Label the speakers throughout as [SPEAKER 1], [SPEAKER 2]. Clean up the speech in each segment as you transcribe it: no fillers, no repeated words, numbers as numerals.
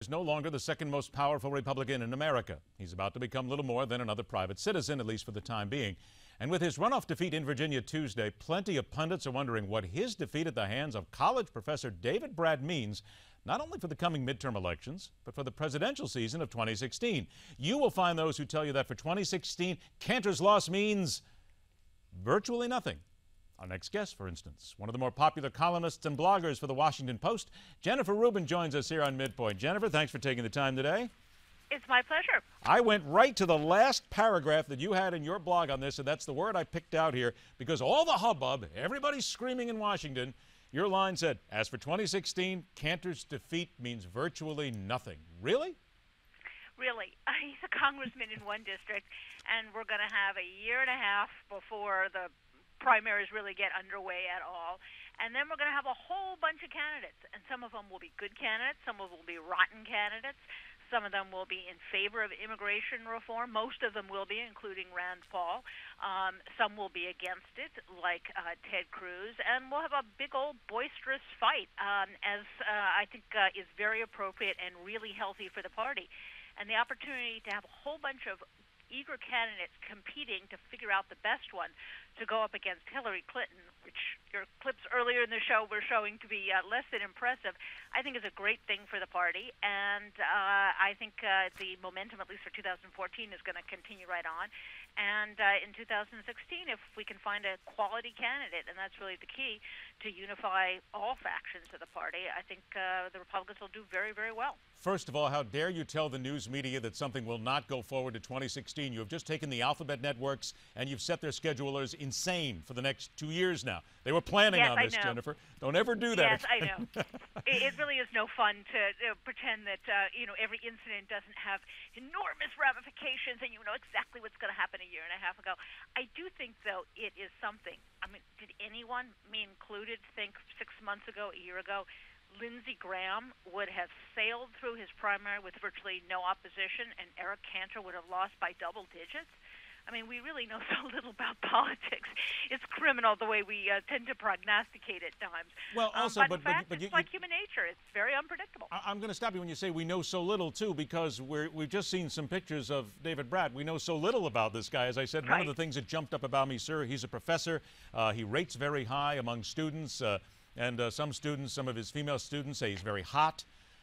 [SPEAKER 1] Is no longer the second most powerful Republican in America. He's about to become little more than another private citizen, at least for the time being. And with his runoff defeat in Virginia Tuesday, plenty of pundits are wondering what his defeat at the hands of college professor David Brat means, not only for the coming midterm elections, but for the presidential season of 2016. You will find those who tell you that for 2016, Cantor's loss means virtually nothing. Our next guest, for instance, one of the more popular columnists and bloggers for the Washington Post, Jennifer Rubin, joins us here on Midpoint. Jennifer, thanks for taking the time today.
[SPEAKER 2] It's my pleasure.
[SPEAKER 1] I went right to the last paragraph that you had in your blog on this, and that's the word I picked out here, because all the hubbub, everybody's screaming in Washington. Your line said, as for 2016, Cantor's defeat means virtually nothing. Really?
[SPEAKER 2] Really. He's a congressman in one district, and we're going to have a year and a half before the primaries really get underway at all. And then we're going to have a whole bunch of candidates, and some of them will be good candidates, some of them will be rotten candidates, some of them will be in favor of immigration reform, most of them will be, including Rand Paul. Some will be against it, like Ted Cruz, and we'll have a big old boisterous fight, as I think is very appropriate and really healthy for the party. And the opportunity to have a whole bunch of eager candidates competing to figure out the best one to go up against Hillary Clinton, which your clips earlier in the show were showing to be less than impressive, I think is a great thing for the party. And I think the momentum, at least for 2014, is going to continue right on. And in 2016, if we can find a quality candidate, and that's really the key, to unify all factions of the party, I think the Republicans will do very, very well.
[SPEAKER 1] First of all, how dare you tell the news media that something will not go forward to 2016? You have just taken the alphabet networks and you've set their schedulers insane for the next 2 years now. They were planning on this, Jennifer. Don't ever do that.
[SPEAKER 2] Yes, I know. It really is no fun to pretend that every incident doesn't have enormous ramifications and you know exactly what's going to happen a year and a half ago. I do think, though, it is something. I mean, did anyone, me included, think 6 months ago, a year ago, Lindsey Graham would have sailed through his primary with virtually no opposition and Eric Cantor would have lost by double digits? I mean, we really know so little about politics. It's criminal the way we tend to prognosticate at times.
[SPEAKER 1] Well, also,
[SPEAKER 2] but in fact, it's like human nature. It's very unpredictable.
[SPEAKER 1] I'm going to stop you when you say we know so little, too, because we've just seen some pictures of David Brat. We know so little about this guy. As I said, one of the things that jumped up about me, sir, he's a professor. He rates very high among students. And some students, some of his female students, say he's very hot.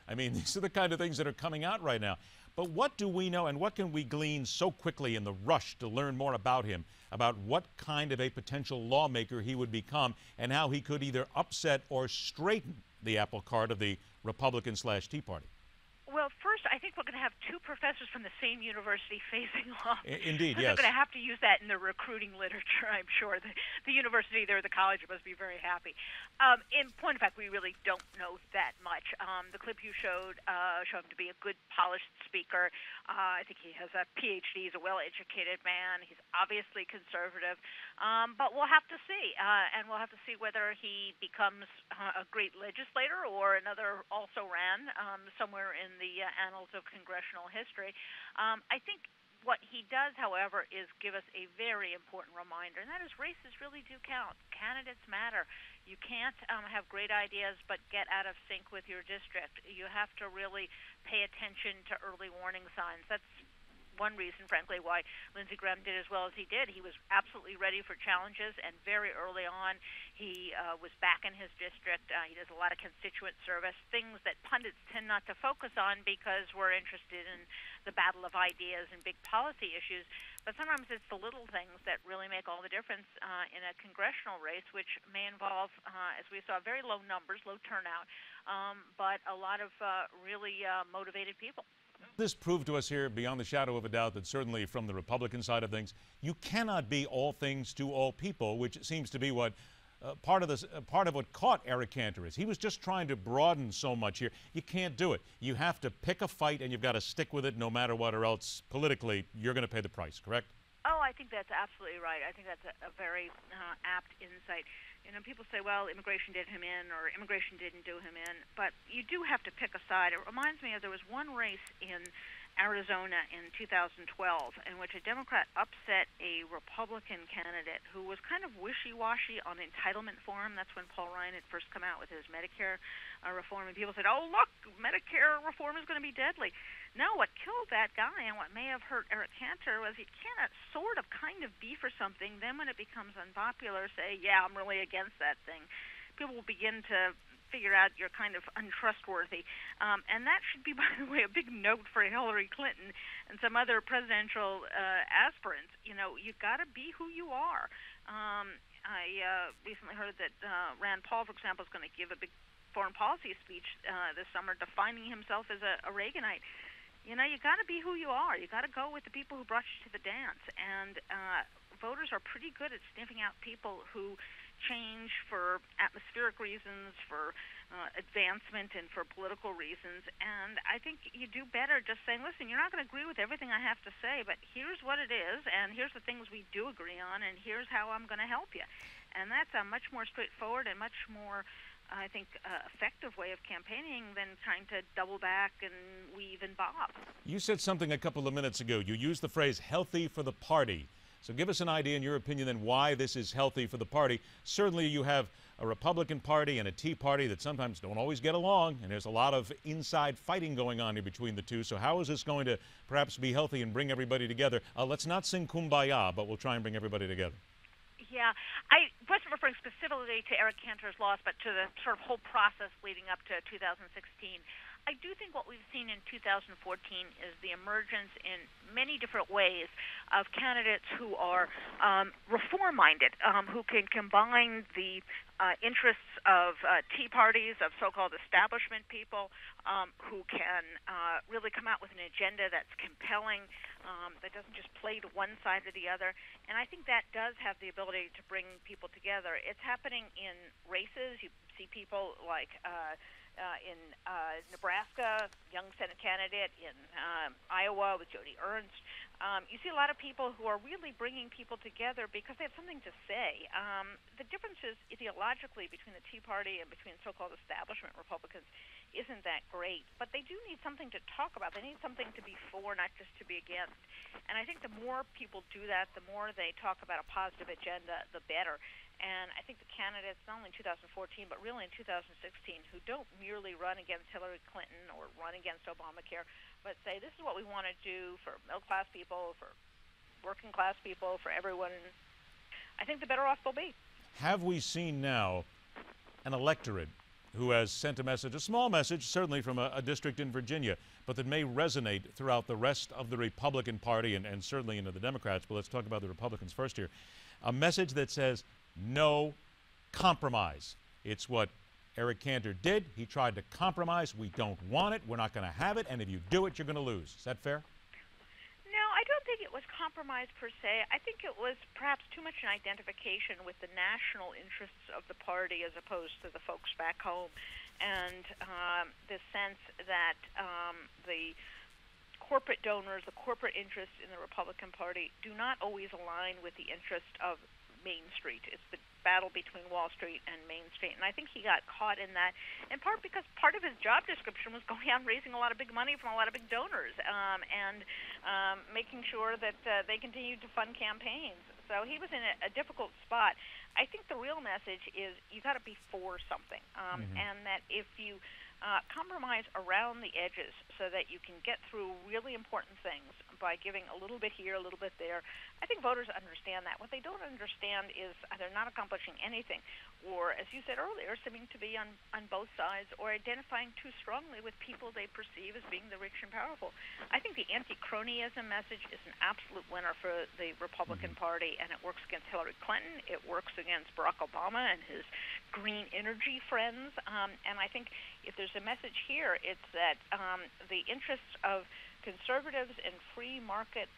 [SPEAKER 1] I mean, these are the kind of things that are coming out right now. But what do we know and what can we glean so quickly in the rush to learn more about him, about what kind of a potential lawmaker he would become and how he could either upset or straighten the apple cart of the Republican/Tea Party?
[SPEAKER 2] Well, first, I think we're going to have two professors from the same university facing off.
[SPEAKER 1] Indeed, yes.
[SPEAKER 2] They're going to have to use that in their recruiting literature, I'm sure. The university there, the college, must be very happy. In point of fact, we really don't know that much. The clip you showed him to be a good, polished speaker. I think he has a PhD. He's a well-educated man. He's obviously conservative. But we'll have to see. And we'll have to see whether he becomes a great legislator or another also ran somewhere in the annals of congressional history. I think what he does, however, is give us a very important reminder, and that is races really do count. Candidates matter. You can't have great ideas but get out of sync with your district. You have to really pay attention to early warning signs. That's one reason, frankly, why Lindsey Graham did as well as he did. He was absolutely ready for challenges, and very early on, he was back in his district. He does a lot of constituent service, things that pundits tend not to focus on because we're interested in the battle of ideas and big policy issues. But sometimes it's the little things that really make all the difference in a congressional race, which may involve, as we saw, very low numbers, low turnout, but a lot of really motivated people.
[SPEAKER 1] This proved to us here, beyond the shadow of a doubt, that certainly from the Republican side of things, you cannot be all things to all people, which seems to be what part of what caught Eric Cantor is. He was just trying to broaden so much here. You can't do it. You have to pick a fight, and you've got to stick with it no matter what, or else politically you're going to pay the price, correct?
[SPEAKER 2] Oh, I think that's absolutely right. I think that's a very apt insight. You know, people say, well, immigration did him in or immigration didn't do him in, but you do have to pick a side. It reminds me of there was one race in Arizona in 2012, in which a Democrat upset a Republican candidate who was kind of wishy-washy on entitlement form. That's when Paul Ryan had first come out with his Medicare reform, and people said, "Oh, look, Medicare reform is going to be deadly." No, what killed that guy and what may have hurt Eric Cantor was he can't sort of kind of be for something. Then when it becomes unpopular, say, "Yeah, I'm really against that thing." People will begin to figure out you're kind of untrustworthy. And that should be, by the way, a big note for Hillary Clinton and some other presidential aspirants. You know, you've got to be who you are. I recently heard that Rand Paul, for example, is going to give a big foreign policy speech this summer defining himself as a Reaganite. You know, you got to be who you are. You got to go with the people who brought you to the dance. And voters are pretty good at sniffing out people who change for atmospheric reasons, for advancement, and for political reasons. And I think you do better just saying, listen, you're not going to agree with everything I have to say, but here's what it is, and here's the things we do agree on, and here's how I'm going to help you. And that's a much more straightforward and much more, I think, effective way of campaigning than trying to double back and weave and bob.
[SPEAKER 1] You said something a couple of minutes ago. You used the phrase healthy for the party. So give us an idea, in your opinion, then why this is healthy for the party. Certainly you have a Republican Party and a Tea Party that sometimes don't always get along, and there's a lot of inside fighting going on here between the two. So how is this going to perhaps be healthy and bring everybody together? Let's not sing Kumbaya, but we'll try and bring everybody together.
[SPEAKER 2] Yeah, I wasn't referring specifically to Eric Cantor's loss, but to the sort of whole process leading up to 2016. I do think what we've seen in 2014 is the emergence in many different ways of candidates who are reform-minded, who can combine the interests of Tea Parties, of so-called establishment people, who can really come out with an agenda that's compelling, that doesn't just play to one side or the other. And I think that does have the ability to bring people together. It's happening in races. You see people like in Nebraska, young Senate candidate, in Iowa with Joni Ernst. You see a lot of people who are really bringing people together because they have something to say. The differences ideologically between the Tea Party and between so-called establishment Republicans isn't that great, but they do need something to talk about. They need something to be for, not just to be against. And I think the more people do that, the more they talk about a positive agenda, the better. And I think the candidates, not only in 2014, but really in 2016, who don't merely run against Hillary Clinton or run against Obamacare, but say, this is what we want to do for middle-class people, for working-class people, for everyone, I think the better off they'll be.
[SPEAKER 1] Have we seen now an electorate who has sent a message, a small message, certainly from a district in Virginia, but that may resonate throughout the rest of the Republican Party and certainly into the Democrats, but let's talk about the Republicans first here, a message that says, no compromise. It's what Eric Cantor did. He tried to compromise. We don't want it. We're not going to have it. And if you do it, you're going to lose. Is that fair?
[SPEAKER 2] No, I don't think it was compromise per se. I think it was perhaps too much an identification with the national interests of the party as opposed to the folks back home. And the sense that the corporate donors, the corporate interests in the Republican Party do not always align with the interest of Main Street. It's the battle between Wall Street and Main Street. And I think he got caught in that, in part because part of his job description was going out and raising a lot of big money from a lot of big donors and making sure that they continued to fund campaigns. So he was in a difficult spot. I think the real message is you got to be for something, and that if you compromise around the edges so that you can get through really important things by giving a little bit here, a little bit there. I think voters understand that. What they don't understand is they're not accomplishing anything, or, as you said earlier, seeming to be on both sides, or identifying too strongly with people they perceive as being the rich and powerful. I think the anti-cronyism message is an absolute winner for the Republican Party, and it works against Hillary Clinton. It works against Barack Obama and his green energy friends. And I think if there's a message here, it's that the interests of conservatives and free market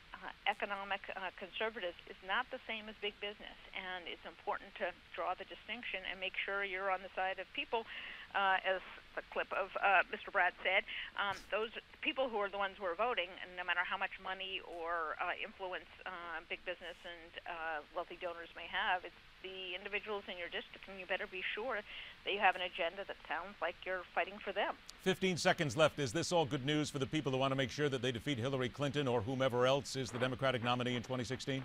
[SPEAKER 2] economic conservatives is not the same as big business, and it's important to draw the distinction and make sure you're on the side of people as the clip of Mr. Brat said. Those people who are the ones who are voting, and no matter how much money or influence big business and wealthy donors may have, it's the individuals in your district, and you better be sure that you have an agenda that sounds like you're fighting for them.
[SPEAKER 1] 15 seconds left. Is this all good news for the people who want to make sure that they defeat Hillary Clinton or whomever else is the Democratic nominee in 2016?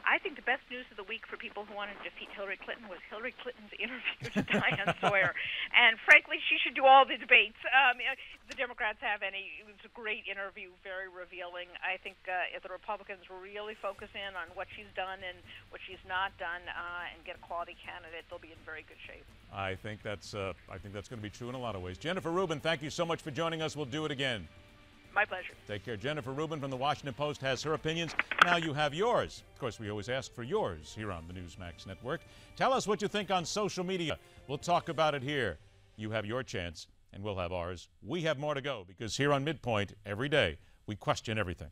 [SPEAKER 2] I think the best news of the week for people who wanted to defeat Hillary Clinton was Hillary Clinton's interview to Diane Sawyer. And frankly, she should do all the debates. If the Democrats have any, it was a great interview, very revealing. I think if the Republicans really focus in on what she's done and what she's not done and get a quality candidate, they'll be in very good shape. I think that's
[SPEAKER 1] going to be true in a lot of ways. Jennifer Rubin, thank you so much for joining us. We'll do it again.
[SPEAKER 2] My pleasure.
[SPEAKER 1] Take care. Jennifer Rubin from the Washington Post has her opinions. Now you have yours. Of course, we always ask for yours here on the Newsmax Network. Tell us what you think on social media. We'll talk about it here. You have your chance, and we'll have ours. We have more to go because here on Midpoint, every day, we question everything.